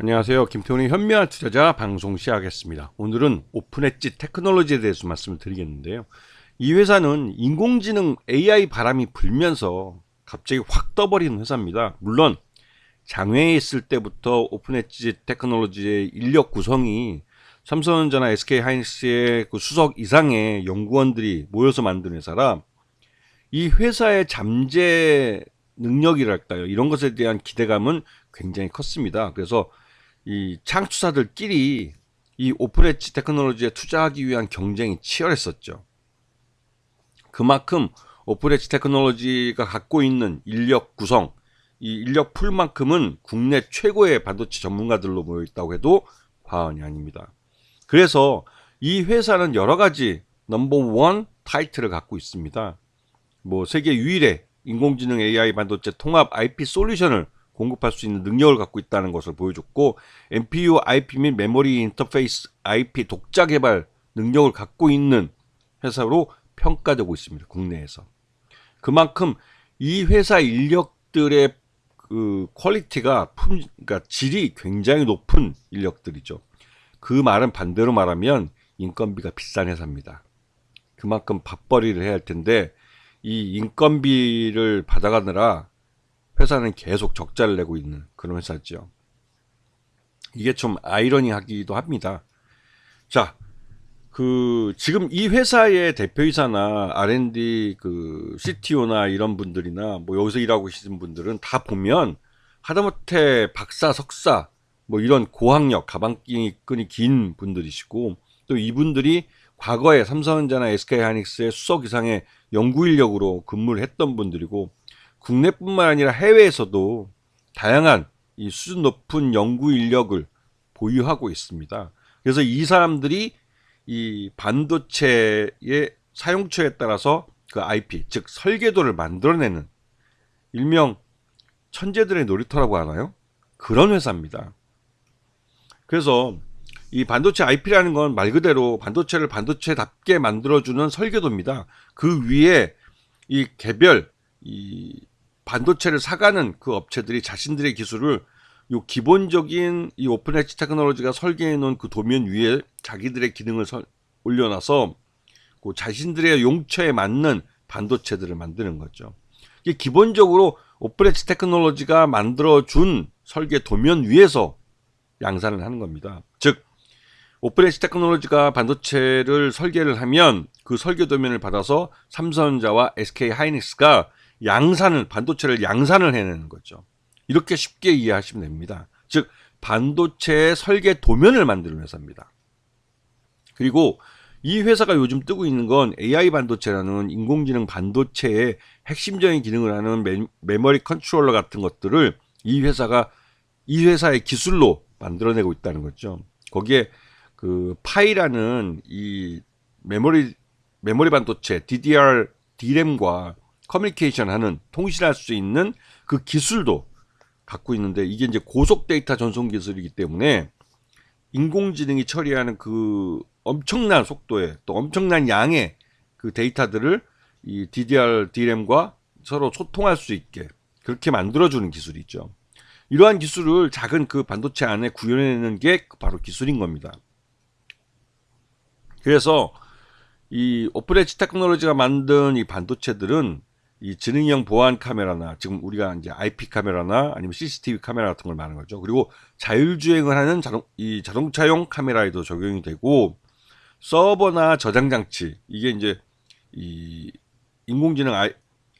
안녕하세요. 김태훈의 현명한 투자자 방송 시작하겠습니다. 오늘은 오픈엣지 테크놀로지에 대해서 말씀을 드리겠는데요. 이 회사는 인공지능 AI 바람이 불면서 갑자기 확 떠버리는 회사입니다. 물론 장외에 있을 때부터 오픈엣지 테크놀로지의 인력 구성이 삼성전자나 SK하이닉스의 그 수석 이상의 연구원들이 모여서 만든 회사라 이 회사의 잠재 능력이랄까요, 이런 것에 대한 기대감은 굉장히 컸습니다. 그래서 이 창투사들끼리 이 오픈엣지 테크놀로지에 투자하기 위한 경쟁이 치열했었죠. 그만큼 오픈엣지 테크놀로지가 갖고 있는 인력 구성, 이 인력 풀만큼은 국내 최고의 반도체 전문가들로 모여 있다고 해도 과언이 아닙니다. 그래서 이 회사는 여러 가지 넘버원 타이틀을 갖고 있습니다. 뭐 세계 유일의 인공지능 AI 반도체 통합 IP 솔루션을 공급할 수 있는 능력을 갖고 있다는 것을 보여줬고, NPU IP 및 메모리 인터페이스 IP 독자 개발 능력을 갖고 있는 회사로 평가되고 있습니다. 국내에서. 그만큼 이 회사 인력들의 그 퀄리티가 그러니까 질이 굉장히 높은 인력들이죠. 그 말은 반대로 말하면 인건비가 비싼 회사입니다. 그만큼 밥벌이를 해야 할 텐데 이 인건비를 받아가느라 회사는 계속 적자를 내고 있는 그런 회사죠. 이게 좀 아이러니하기도 합니다. 자, 지금 이 회사의 대표이사나 R&D CTO나 이런 분들이나 뭐 여기서 일하고 계신 분들은 다 보면 하다못해 박사, 석사 뭐 이런 고학력, 가방끈이 긴 분들이시고, 또 이분들이 과거에 삼성전자나 SK하이닉스의 수석 이상의 연구 인력으로 근무를 했던 분들이고, 국내뿐만 아니라 해외에서도 다양한 이 수준 높은 연구 인력을 보유하고 있습니다. 그래서 이 사람들이 이 반도체의 사용처에 따라서 그 IP, 즉 설계도를 만들어내는, 일명 천재들의 놀이터라고 하나요? 그런 회사입니다. 그래서 이 반도체 IP라는 건 말 그대로 반도체를 반도체답게 만들어주는 설계도입니다. 그 위에 이 개별 이 반도체를 사가는 그 업체들이 자신들의 기술을 요 기본적인 이 오픈엣지 테크놀로지가 설계해 놓은 그 도면 위에 자기들의 기능을 올려놔서 그 자신들의 용처에 맞는 반도체들을 만드는 거죠. 이게 기본적으로 오픈엣지 테크놀로지가 만들어준 설계 도면 위에서 양산을 하는 겁니다. 즉 오픈엣지 테크놀로지가 반도체를 설계를 하면 그 설계 도면을 받아서 삼성전자와 SK하이닉스가 반도체를 양산을 해내는 거죠. 이렇게 쉽게 이해하시면 됩니다. 즉 반도체의 설계 도면을 만드는 회사입니다. 그리고 이 회사가 요즘 뜨고 있는 건 AI 반도체라는 인공지능 반도체의 핵심적인 기능을 하는 메모리 컨트롤러 같은 것들을 이 회사의 기술로 만들어내고 있다는 거죠. 거기에 그 파이라는 이 메모리 반도체 DDR, DRAM과 커뮤니케이션 하는, 통신할 수 있는 그 기술도 갖고 있는데, 이게 이제 고속 데이터 전송 기술이기 때문에 인공지능이 처리하는 그 엄청난 속도에 또 엄청난 양의 그 데이터들을 이 DDR, DRAM과 서로 소통할 수 있게 그렇게 만들어주는 기술이죠. 이러한 기술을 작은 그 반도체 안에 구현해내는 게 바로 기술인 겁니다. 그래서 이 오픈엣지 테크놀로지가 만든 이 반도체들은 이 지능형 보안 카메라나, 지금 우리가 이제 IP 카메라나 아니면 CCTV 카메라 같은 걸 말하는 거죠. 그리고 자율주행을 하는 자동차용 카메라에도 적용이 되고, 서버나 저장 장치, 이게 이제 이 인공지능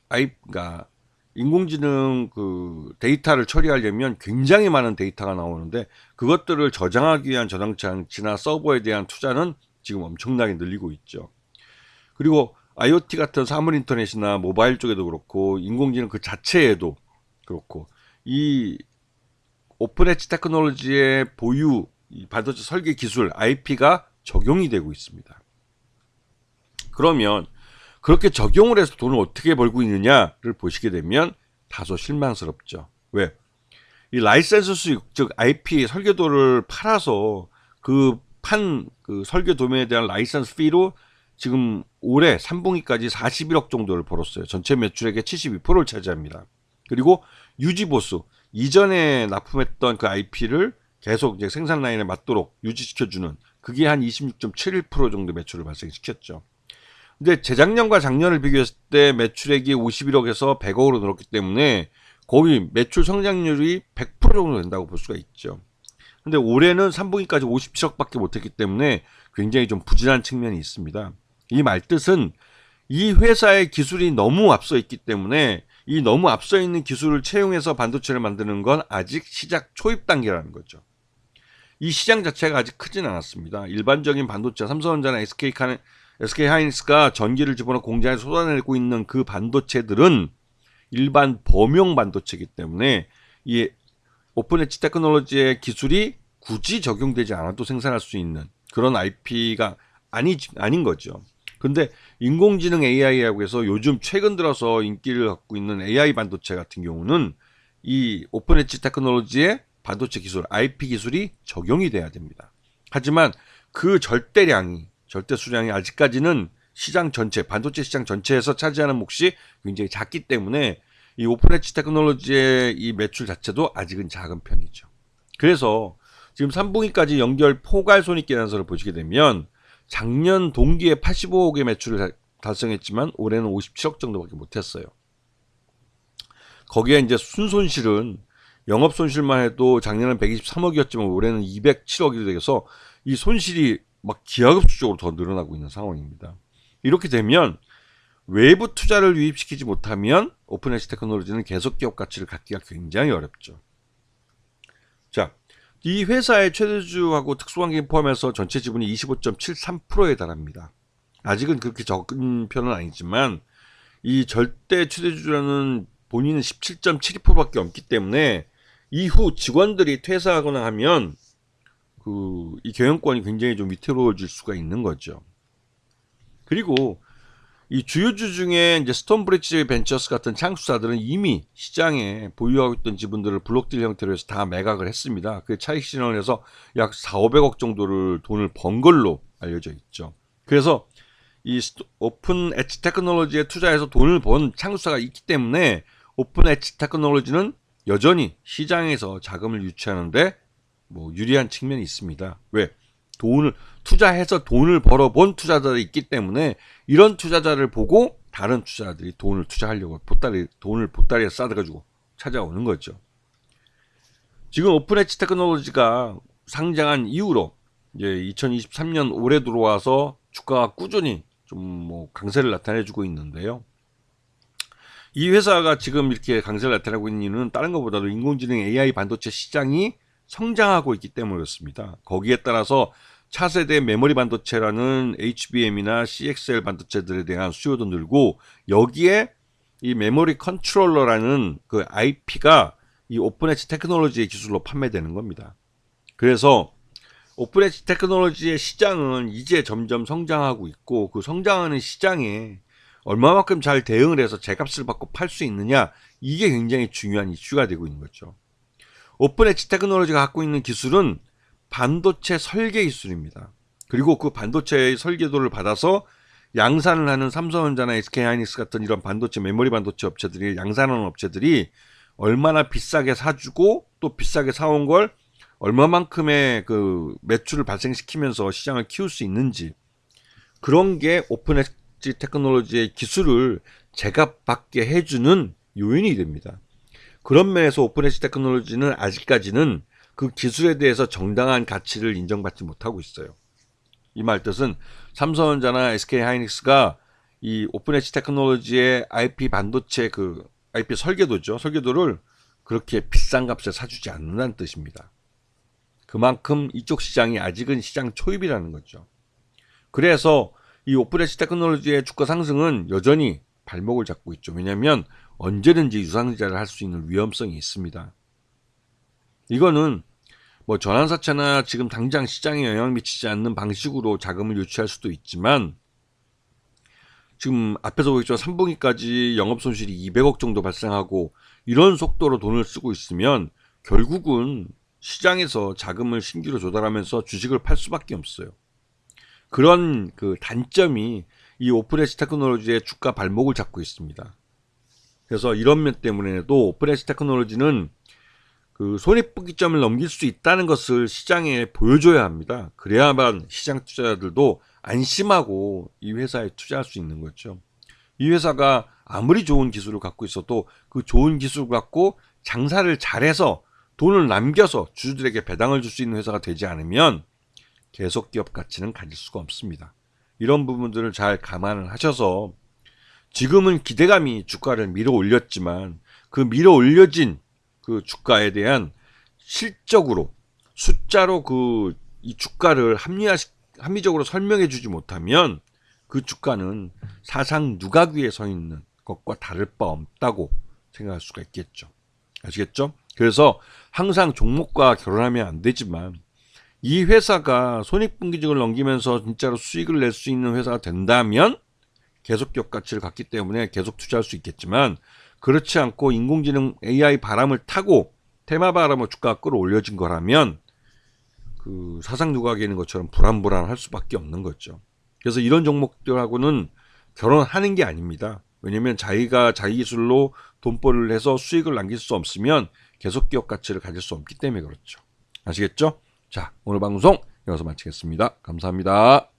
그러니까 인공지능 그 데이터를 처리하려면 굉장히 많은 데이터가 나오는데, 그것들을 저장하기 위한 저장 장치나 서버에 대한 투자는 지금 엄청나게 늘리고 있죠. 그리고 IoT 같은 사물 인터넷이나 모바일 쪽에도 그렇고, 인공지능 그 자체에도 그렇고, 이 오픈엣지 테크놀로지의 보유 이 반도체 설계 기술 IP가 적용이 되고 있습니다. 그러면 그렇게 적용을 해서 돈을 어떻게 벌고 있느냐를 보시게 되면 다소 실망스럽죠. 왜? 이 라이센스 수익, 즉 IP 설계도를 팔아서 그 설계 도면에 대한 라이센스 피로 지금 올해 3분기까지 41억 정도를 벌었어요. 전체 매출액의 72%를 차지합니다. 그리고 유지 보수, 이전에 납품했던 그 IP를 계속 이제 생산 라인에 맞도록 유지시켜주는 그게 한 26.71% 정도 매출을 발생시켰죠. 근데 재작년과 작년을 비교했을 때 매출액이 51억에서 100억으로 늘었기 때문에 거의 매출 성장률이 100% 정도 된다고 볼 수가 있죠. 근데 올해는 3분기까지 57억밖에 못했기 때문에 굉장히 좀 부진한 측면이 있습니다. 이 말뜻은 이 회사의 기술이 너무 앞서 있기 때문에 이 너무 앞서 있는 기술을 채용해서 반도체를 만드는 건 아직 시작 초입 단계라는 거죠. 이 시장 자체가 아직 크진 않았습니다. 일반적인 반도체, 삼성전자나 SK하이닉스가 전기를 집어넣어 공장에 쏟아내고 있는 그 반도체들은 일반 범용 반도체이기 때문에 이 오픈 엣지 테크놀로지의 기술이 굳이 적용되지 않아도 생산할 수 있는 그런 IP가 아닌 거죠. 근데 인공지능 AI라고 해서 요즘 최근 들어서 인기를 갖고 있는 AI 반도체 같은 경우는 이 오픈 엣지 테크놀로지의 반도체 기술, IP 기술이 적용이 돼야 됩니다. 하지만 그 절대 수량이 아직까지는 시장 전체, 반도체 시장 전체에서 차지하는 몫이 굉장히 작기 때문에 이 오픈 엣지 테크놀로지의 이 매출 자체도 아직은 작은 편이죠. 그래서 지금 3분기까지 연결 포괄 손익계산서를 보시게 되면 작년 동기에 85억의 매출을 달성했지만 올해는 57억 정도밖에 못했어요. 거기에 이제 순손실은 영업 손실만 해도 작년은 123억이었지만 올해는 207억이 돼서 이 손실이 막 기하급수적으로 더 늘어나고 있는 상황입니다. 이렇게 되면 외부 투자를 유입시키지 못하면 오픈 엣지 테크놀로지는 계속 기업 가치를 갖기가 굉장히 어렵죠. 자, 이 회사의 최대주주하고 특수관계 포함해서 전체 지분이 25.73%에 달합니다. 아직은 그렇게 적은 편은 아니지만 이 절대 최대주주라는 본인은 17.72%밖에 없기 때문에 이후 직원들이 퇴사하거나 하면 이 경영권이 굉장히 좀 위태로워질 수가 있는 거죠. 그리고 이 주요주 중에 이제 스톤브리지 벤처스 같은 창수사들은 이미 시장에 보유하고 있던 지분들을 블록딜 형태로 해서 다 매각을 했습니다. 그 차익 실현을 해서 약 4,500억 정도를 돈을 번 걸로 알려져 있죠. 그래서 이 오픈 엣지 테크놀로지에 투자해서 돈을 번 창수사가 있기 때문에 오픈 엣지 테크놀로지는 여전히 시장에서 자금을 유치하는데 유리한 측면이 있습니다. 왜? 투자해서 돈을 벌어본 투자자들이 있기 때문에 이런 투자자를 보고 다른 투자자들이 돈을 투자하려고 돈을 보따리에 싸가지고 찾아오는 거죠. 지금 오픈 엣지 테크놀로지가 상장한 이후로 이제 2023년 올해 들어와서 주가가 꾸준히 좀 강세를 나타내주고 있는데요. 이 회사가 지금 이렇게 강세를 나타내고 있는 이유는 다른 것보다도 인공지능 AI 반도체 시장이 성장하고 있기 때문이었습니다. 거기에 따라서 차세대 메모리 반도체라는 HBM이나 CXL 반도체들에 대한 수요도 늘고 여기에 이 메모리 컨트롤러라는 그 IP가 이 오픈 엣지 테크놀로지의 기술로 판매되는 겁니다. 그래서 오픈 엣지 테크놀로지의 시장은 이제 점점 성장하고 있고 그 성장하는 시장에 얼마만큼 잘 대응을 해서 제값을 받고 팔 수 있느냐 이게 굉장히 중요한 이슈가 되고 있는 거죠. 오픈 엣지 테크놀로지가 갖고 있는 기술은 반도체 설계 기술입니다. 그리고 그 반도체의 설계도를 받아서 양산을 하는 삼성전자나 SK하이닉스 같은 이런 반도체 메모리 반도체 업체들이 양산하는 업체들이 얼마나 비싸게 사주고 또 비싸게 사온 걸 얼마만큼의 그 매출을 발생시키면서 시장을 키울 수 있는지 그런 게 오픈 엣지 테크놀로지의 기술을 제값받게 해주는 요인이 됩니다. 그런 면에서 오픈 엣지 테크놀로지는 아직까지는 그 기술에 대해서 정당한 가치를 인정받지 못하고 있어요. 이 말 뜻은 삼성전자나 SK하이닉스가 이 오픈 엣지 테크놀로지의 IP 반도체 그 IP 설계도를 그렇게 비싼 값에 사주지 않는다는 뜻입니다. 그만큼 이쪽 시장이 아직은 시장 초입이라는 거죠. 그래서 이 오픈 엣지 테크놀로지의 주가 상승은 여전히 발목을 잡고 있죠. 왜냐하면 언제든지 유상증자를 할 수 있는 위험성이 있습니다. 이거는 전환사채나 지금 당장 시장에 영향을 미치지 않는 방식으로 자금을 유치할 수도 있지만 지금 앞에서 보였죠. 3분기까지 영업손실이 200억 정도 발생하고 이런 속도로 돈을 쓰고 있으면 결국은 시장에서 자금을 신규로 조달하면서 주식을 팔 수밖에 없어요. 그런 그 단점이 이 오픈 엣지 테크놀로지의 주가 발목을 잡고 있습니다. 그래서 이런 면 때문에도 오픈 엣지 테크놀로지는 그 손익분기점을 넘길 수 있다는 것을 시장에 보여줘야 합니다. 그래야만 시장 투자자들도 안심하고 이 회사에 투자할 수 있는 거죠. 이 회사가 아무리 좋은 기술을 갖고 있어도 그 좋은 기술을 갖고 장사를 잘해서 돈을 남겨서 주주들에게 배당을 줄 수 있는 회사가 되지 않으면 계속 기업 가치는 가질 수가 없습니다. 이런 부분들을 잘 감안을 하셔서 지금은 기대감이 주가를 밀어 올렸지만 그 밀어 올려진 그 주가에 대한 실적으로 숫자로 그 이 주가를 합리적으로 설명해 주지 못하면 그 주가는 사상 누각 위에 서 있는 것과 다를 바 없다고 생각할 수가 있겠죠. 아시겠죠? 그래서 항상 종목과 결혼하면 안 되지만 이 회사가 손익분기점을 넘기면서 진짜로 수익을 낼 수 있는 회사가 된다면 계속 기업 가치를 갖기 때문에 계속 투자할 수 있겠지만 그렇지 않고 인공지능 AI 바람을 타고 테마 바람으로 주가가 끌어올려진 거라면 그 사상 누각에 있는 것처럼 불안불안할 수밖에 없는 거죠. 그래서 이런 종목들하고는 결혼하는 게 아닙니다. 왜냐하면 자기가 자기 기술로 돈벌이를 해서 수익을 남길 수 없으면 계속 기업 가치를 가질 수 없기 때문에 그렇죠. 아시겠죠? 자, 오늘 방송 여기서 마치겠습니다. 감사합니다.